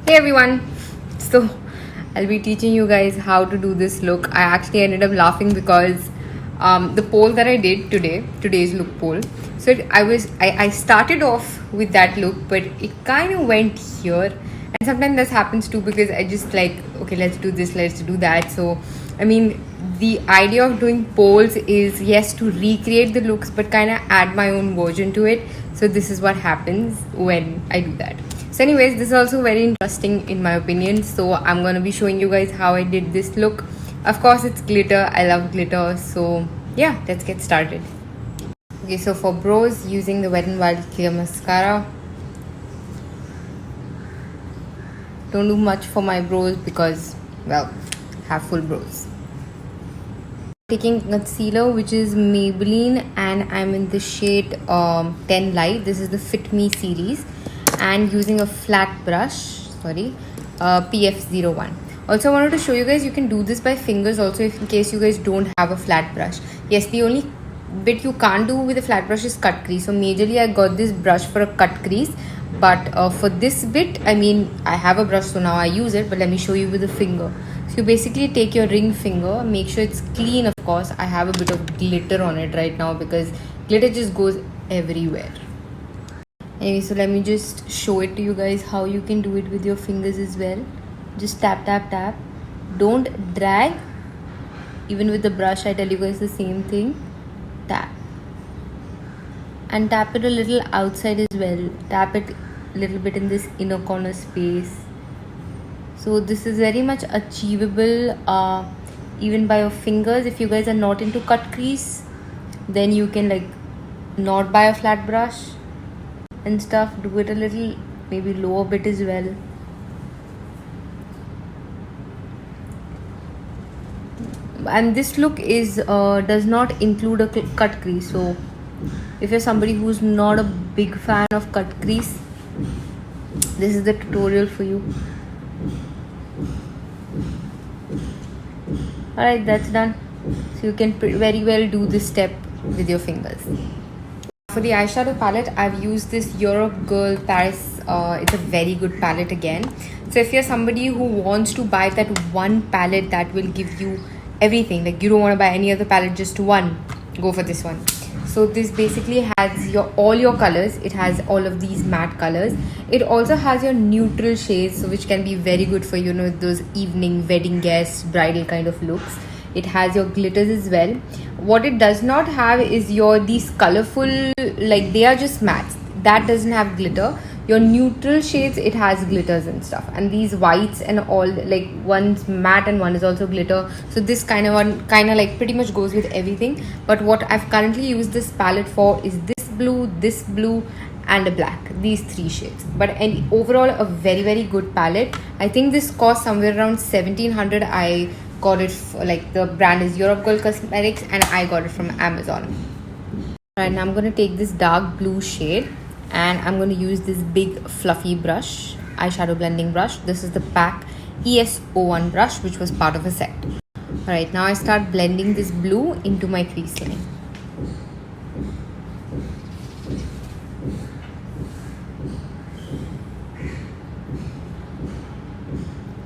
Hey everyone! So I'll be teaching you guys how to do this look. I actually ended up laughing because the poll that I did today's look poll. So I started off with that look, but it kind of went here. And sometimes this happens too because I just like, okay, let's do this, let's do that. So I mean, the idea of doing polls is yes to recreate the looks, but kind of add my own version to it. So this is what happens when I do that. So anyways, this is also very interesting in my opinion. So I'm going to be showing you guys how I did this look. Of course, it's glitter. I love glitter. So yeah, let's get started. Okay, so for brows, using the Wet n Wild Clear Mascara. Don't do much for my brows because, well, have full brows. Taking concealer, which is Maybelline, and I'm in the shade 10 Light. This is the Fit Me series, and using a flat brush, PF01. Also, I wanted to show you guys you can do this by fingers also, if in case you guys don't have a flat brush. Yes, the only bit you can't do with a flat brush is cut crease. So majorly I got this brush for a cut crease, but for this bit, I mean, I have a brush, so now I use it, but let me show you with a finger. So you basically take your ring finger, make sure it's clean. Of course, I have a bit of glitter on it right now because glitter just goes everywhere. Anyway, so let me just show it to you guys how you can do it with your fingers as well. Just tap, tap, tap. Don't drag. Even with the brush, I tell you guys the same thing. Tap. And tap it a little outside as well. Tap it a little bit in this inner corner space. So this is very much achievable even by your fingers. If you guys are not into cut crease, then you can like not buy a flat brush and stuff. Do it a little, maybe lower bit as well. And this look is does not include a cut crease. So if you're somebody who's not a big fan of cut crease, this is the tutorial for you. Alright, that's done. So you can very well do this step with your fingers. For the eyeshadow palette, I've used this Europe Girl Paris. It's a very good palette again. So if you're somebody who wants to buy that one palette that will give you everything, like you don't want to buy any other palette, just one, go for this one. So this basically has all your colors. It has all of these matte colors. It also has your neutral shades, so which can be very good for, you know, those evening wedding guests, bridal kind of looks. It has your glitters as well. What it does not have is these colorful, like they are just mattes. That doesn't have glitter. Your neutral shades, it has glitters and stuff. And these whites and all, like one's matte and one is also glitter. So this kind of like pretty much goes with everything. But what I've currently used this palette for is this blue and a black. These three shades. But overall a very good palette. I think this cost somewhere around 1700. I got it like the brand is Europe Girl Cosmetics and I got it from Amazon. Right now I'm going to take this dark blue shade and I'm going to use this big fluffy brush, eyeshadow blending brush. This is the PAC ES01 brush, which was part of a set. Alright, now I start blending this blue into my crease line.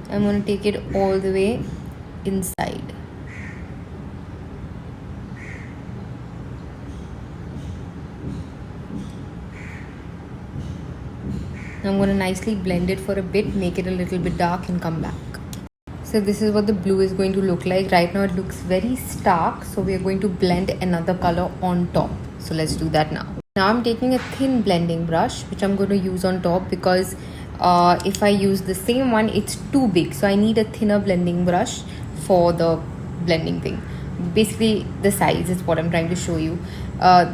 I'm going to take it all the way inside. I'm going to nicely blend it for a bit, make it a little bit dark and come back. So this is what the blue is going to look like. Right now it looks very stark, so we are going to blend another color on top. So let's do that now. Now I'm taking a thin blending brush, which I'm going to use on top because if I use the same one, it's too big. So I need a thinner blending brush for the blending thing. Basically the size is what I'm trying to show you.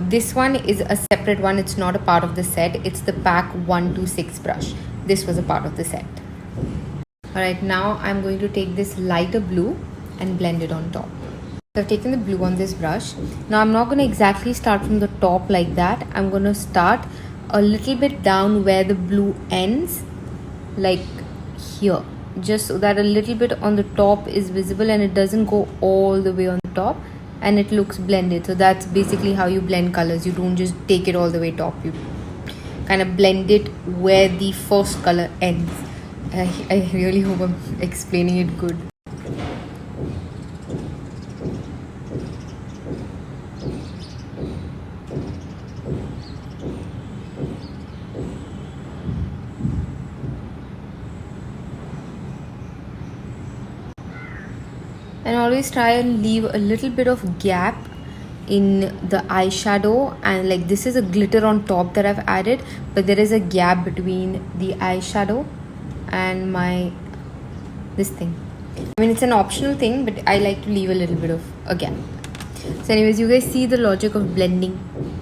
This one is a separate one. It's not a part of the set. It's the PAC 126 brush. This was a part of the set. Alright, now I'm going to take this lighter blue and blend it on top. So I've taken the blue on this brush. Now I'm not going to exactly start from the top like that. I'm going to start a little bit down where the blue ends, like here, just so that a little bit on the top is visible and it doesn't go all the way on the top and it looks blended. So that's basically how you blend colors. You don't just take it all the way top. You kind of blend it where the first color ends. I really hope I'm explaining it good. And always try and leave a little bit of gap in the eyeshadow, and like this is a glitter on top that I've added, but there is a gap between the eyeshadow and this thing. I mean, it's an optional thing, but I like to leave a little bit of a gap. So anyways, you guys see the logic of blending.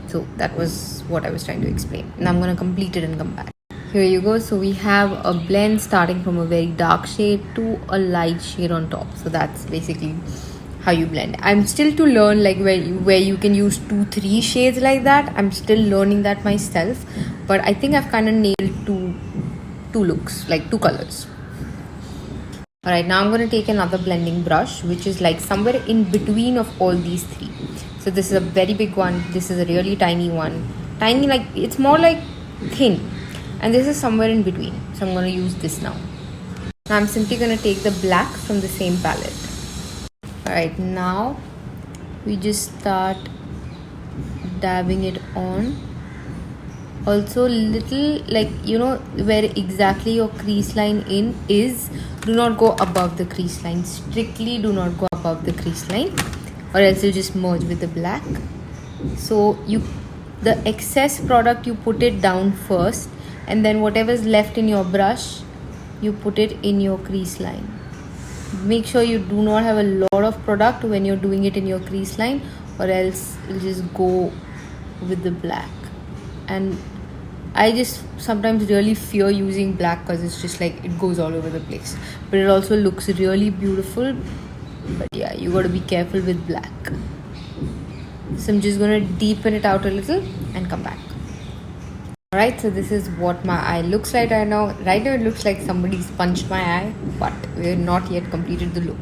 So that was what I was trying to explain. Now I'm going to complete it and come back. Here you go. So we have a blend starting from a very dark shade to a light shade on top. So that's basically how you blend. I'm still to learn like where you can use 2-3 shades like that. I'm still learning that myself, but I think I've kind of nailed two looks, like 2 colors. Alright, now I'm going to take another blending brush, which is like somewhere in between of all these 3. So this is a very big one, this is a really tiny one. Tiny, like it's more like thin, and this is somewhere in between. So I'm going to use this now. Now I'm simply going to take the black from the same palette. Alright, now we just start dabbing it on. Also little, like, you know, where exactly your crease line is, do not go above the crease line. Strictly do not go above the crease line, or else you'll just merge with the black. So the excess product, you put it down first, and then whatever is left in your brush, you put it in your crease line. Make sure you do not have a lot of product when you're doing it in your crease line, or else you'll just go with the black. And I just sometimes really fear using black because it's just like it goes all over the place, but it also looks really beautiful. But yeah, you got to be careful with black. So I'm just going to deepen it out a little and come back. Alright, so this is what my eye looks like right now. Right now it looks like somebody's punched my eye, but we're not yet completed the look.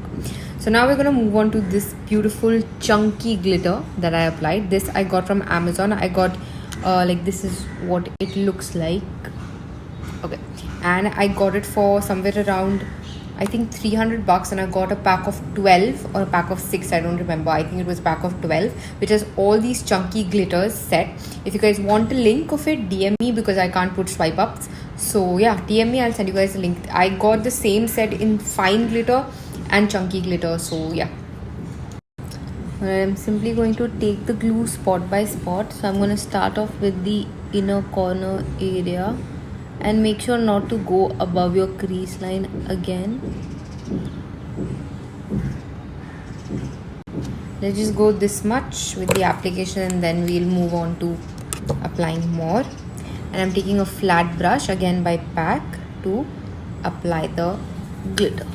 So now we're going to move on to this beautiful chunky glitter that I applied. This I got from Amazon. I got like this is what it looks like. Okay, and I got it for somewhere around, I think, $300, and I got a pack of 12 or a pack of 6, I don't remember. I think it was a pack of 12, which has all these chunky glitters set. If you guys want a link of it, DM me, because I can't put swipe ups. So yeah, DM me, I'll send you guys a link. I got the same set in fine glitter and chunky glitter. So yeah, I'm simply going to take the glue spot by spot. So I'm going to start off with the inner corner area, and make sure not to go above your crease line again. Let's just go this much with the application, and then we'll move on to applying more. And I'm taking a flat brush again by PAC to apply the glitter.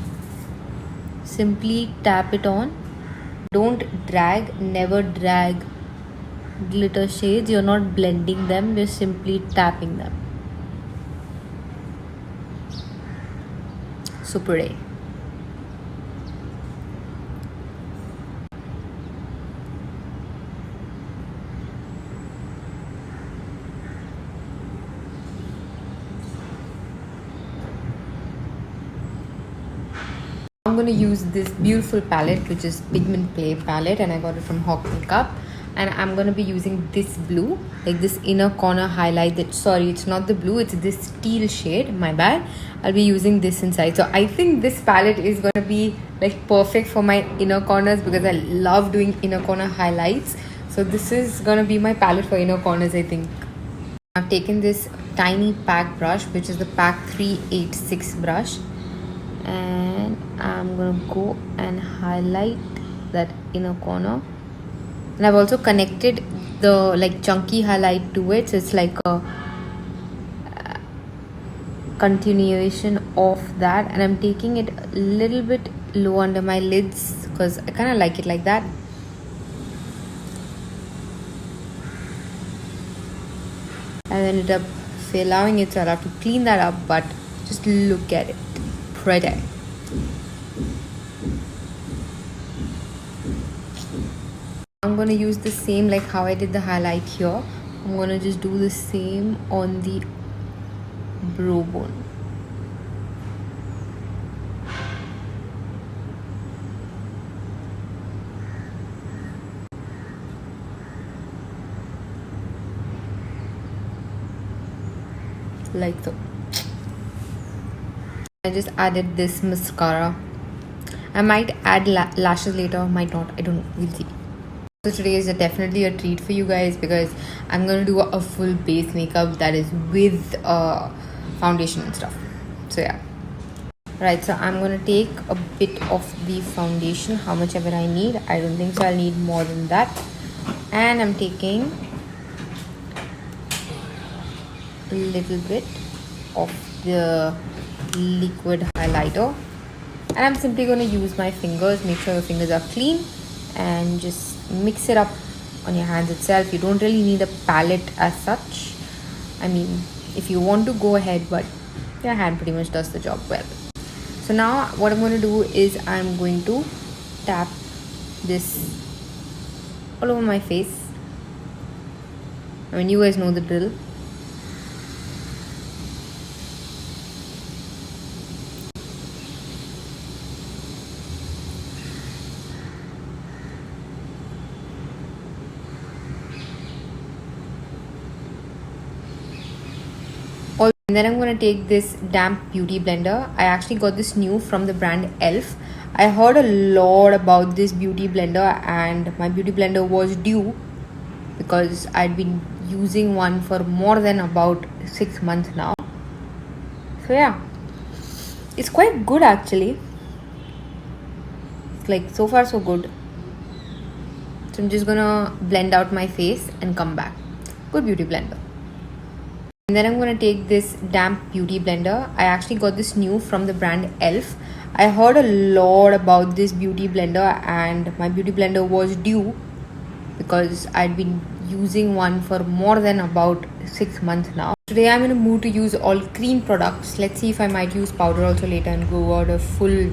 Simply tap it on. Don't drag, never drag glitter shades. You're not blending them, you're simply tapping them. So pretty. I'm going to use this beautiful palette, which is Pigment Play palette, and I got it from Hawk Makeup. And I'm going to be using this blue, like this inner corner highlight. That, sorry, it's not the blue, it's this teal shade, my bad. I'll be using this inside. So I think this palette is going to be like perfect for my inner corners, because I love doing inner corner highlights. So this is going to be my palette for inner corners, I think. I've taken this tiny PAC brush, which is the PAC 386 brush, and I'm gonna go and highlight that inner corner. And I've also connected the like chunky highlight to it, so it's like a continuation of that. And I'm taking it a little bit low under my lids, because I kind of like it like that. I ended up allowing it, so I'll have to clean that up, but just look at it. Pretty. I'm going to use the same, like how I did the highlight here, I'm gonna just do the same on the brow bone. Like so. I just added this mascara. I might add lashes later, might not, I don't know, we'll see. So today is definitely a treat for you guys because I'm gonna do a full base makeup that is with foundation and stuff. So yeah. Right, so I'm gonna take a bit of the foundation, how much ever I need. I don't think so I'll need more than that. And I'm taking a little bit of the liquid highlighter. And I'm simply gonna use my fingers, make sure your fingers are clean and just mix it up on your hands itself. You don't really need a palette as such. I mean, if you want to, go ahead, but your hand pretty much does the job well. So now what I'm going to do is I'm going to tap this all over my face. I mean, you guys know the drill. And then I'm going to take this damp beauty blender. I actually got this new from the brand Elf. I heard a lot about this beauty blender and my beauty blender was due because I'd been using one for more than about 6 months now. So yeah, it's quite good actually. It's like so far so good. So I'm just gonna blend out my face and come back. Good beauty blender. And then I'm going to take this damp beauty blender. I actually got this new from the brand Elf. I heard a lot about this beauty blender and my beauty blender was due because I'd been using one for more than about 6 months now. Today I'm in a mood to use all cream products. Let's see if I might use powder also later and go out a full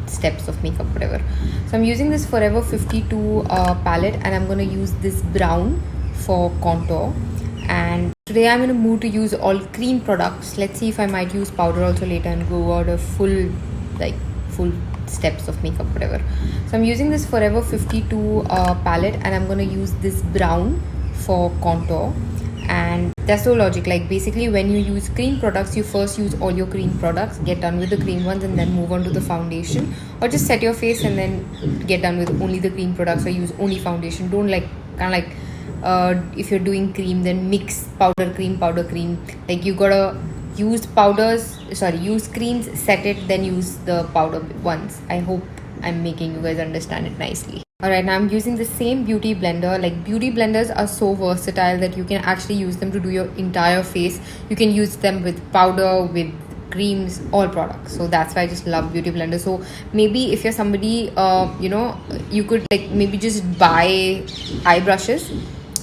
steps of makeup, whatever. So I'm using this Forever 52 palette and I'm going to use this brown for contour. And today I'm in a mood to use all cream products. Let's see if I might use powder also later and go out a full steps of makeup, whatever. So I'm using this Forever 52 palette and I'm going to use this brown for contour. And that's so logic. Like basically when you use cream products, you first use all your cream products, get done with the cream ones and then move on to the foundation. Or just set your face and then get done with only the cream products or use only foundation. Don't if you're doing cream, then mix powder cream. Like you gotta use creams, set it, then use the powder ones. I hope I'm making you guys understand it nicely. Alright, now I'm using the same beauty blender. Like beauty blenders are so versatile that you can actually use them to do your entire face. You can use them with powder, with creams, all products. So that's why I just love beauty blender. So maybe if you're somebody you could like maybe just buy eye brushes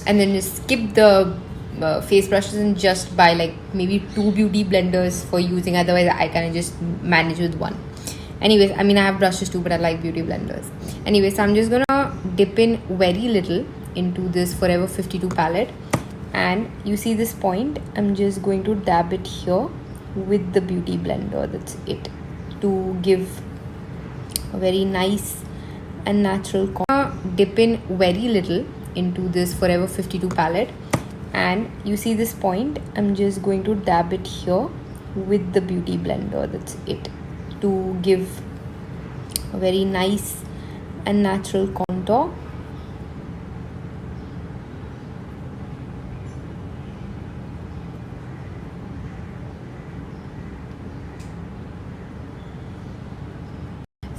and then just skip the face brushes and just buy like maybe 2 beauty blenders for using. Otherwise I can just manage with one. Anyways, I mean I have brushes too, but I like beauty blenders. Anyways, so I'm just gonna dip in very little into this Forever 52 palette, and you see this point, I'm just going to dab it here with the beauty blender. That's it, to give a very nice and natural dip in very little into this Forever 52 palette, and you see this point, I'm just going to dab it here with the beauty blender. That's it, to give a very nice and natural contour.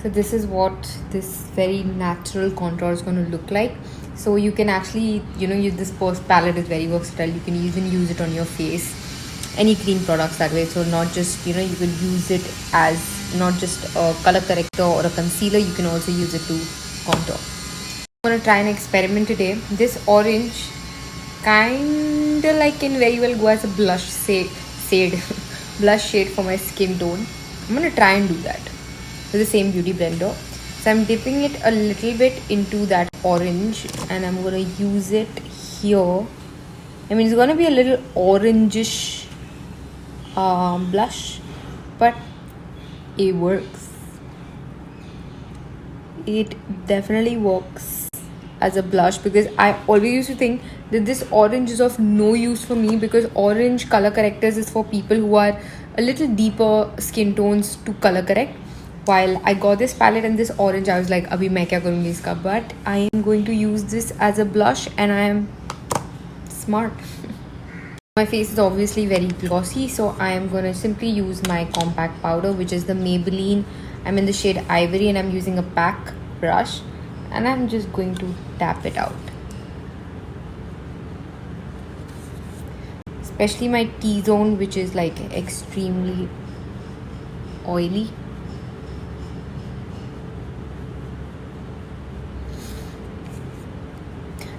So this is what this very natural contour is going to look like. So you can actually use this palette is very versatile. You can even use it on your face, any cream products that way. So not just you could use it as not just a color corrector or a concealer, you can also use it to contour. I'm going to try an experiment today. This orange kinda like can very well go as a blush shade blush shade for my skin tone. I'm going to try and do that with the same beauty blender. So I'm dipping it a little bit into that orange and I'm going to use it here. I mean, it's gonna be a little orangish blush, but it works. It definitely works as a blush, because I always used to think that this orange is of no use for me, because orange color correctors is for people who are a little deeper skin tones to color correct. While I got this palette and this orange, I was like, abhi main kya karungi iska? But I am going to use this as a blush, and I am smart. My face is obviously very glossy, so I am going to simply use my compact powder, which is the Maybelline. I'm in the shade Ivory, and I'm using a pack brush, and I'm just going to tap it out. Especially my T-zone, which is like extremely oily.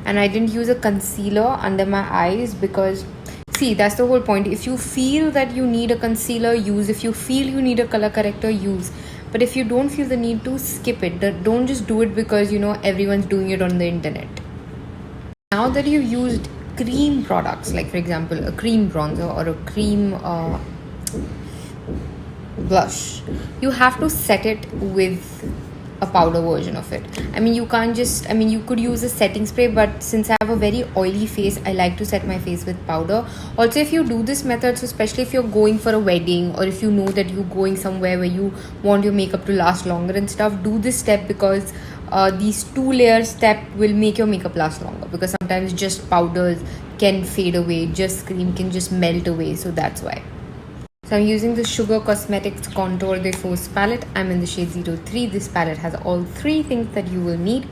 And I didn't use a concealer under my eyes, because see, that's the whole point. If you feel that you need a concealer, use. If you feel you need a color corrector, use. But if you don't feel the need to, skip it. Don't just do it because everyone's doing it on the internet. Now that you've used cream products, like for example a cream bronzer or a cream blush, you have to set it with a powder version of it. I mean, you can't just, you could use a setting spray, but since I have a very oily face, I like to set my face with powder. Also, if you do this method, so especially if you're going for a wedding, or if you know that you're going somewhere where you want your makeup to last longer and stuff, do this step, because these 2-layer step will make your makeup last longer, because sometimes just powders can fade away, just cream can just melt away, so that's why. So I'm using the Sugar Cosmetics Contour de Force palette. I'm in the shade 03. This palette has all 3 things that you will need.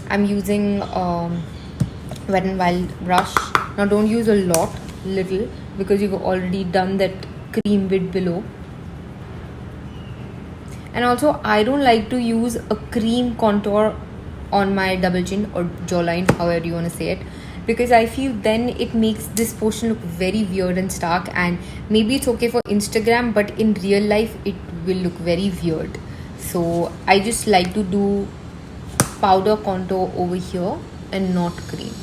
I'm using Wet n Wild brush. Now don't use a lot, little, because you've already done that cream bit below. And also, I don't like to use a cream contour on my double chin or jawline, however you want to say it, because I feel then it makes this portion look very weird and stark. And maybe it's okay for Instagram, but in real life it will look very weird. So I just like to do powder contour over here and not cream.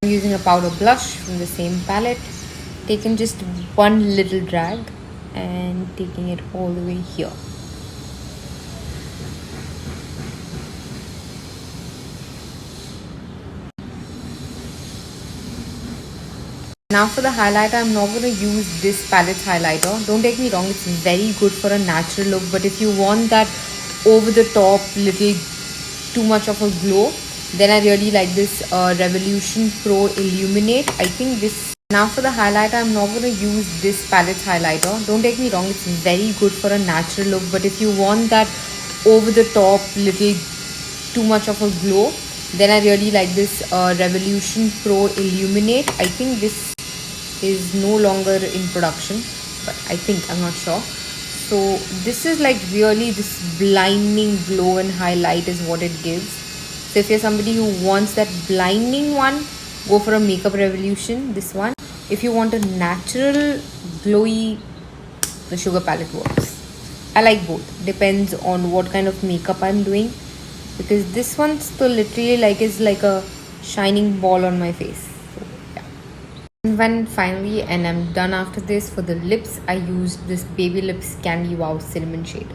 I'm using a powder blush from the same palette, taking just one little drag and taking it all the way here. Now for the highlighter, I'm not going to use this palette's highlighter. Don't take me wrong, it's very good for a natural look, but if you want that over the top, little too much of a glow, then I really like this Revolution Pro Illuminate. I think this. Now for the highlighter, I'm not going to use this palette's highlighter. Don't take me wrong, it's very good for a natural look, but if you want that over the top, little too much of a glow, then I really like this Revolution Pro Illuminate. I think this is no longer in production, but I'm not sure. So this is like really this blinding glow and highlight is what it gives. So if you're somebody who wants that blinding one, go for a Makeup Revolution, this one. If you want a natural glowy, the Sugar palette works. I like both, depends on what kind of makeup I'm doing, because this one's so literally is like a shining ball on my face. So yeah. And when finally, and I'm done after this, for the lips, I used this Baby Lips Candy Wow Cinnamon shade.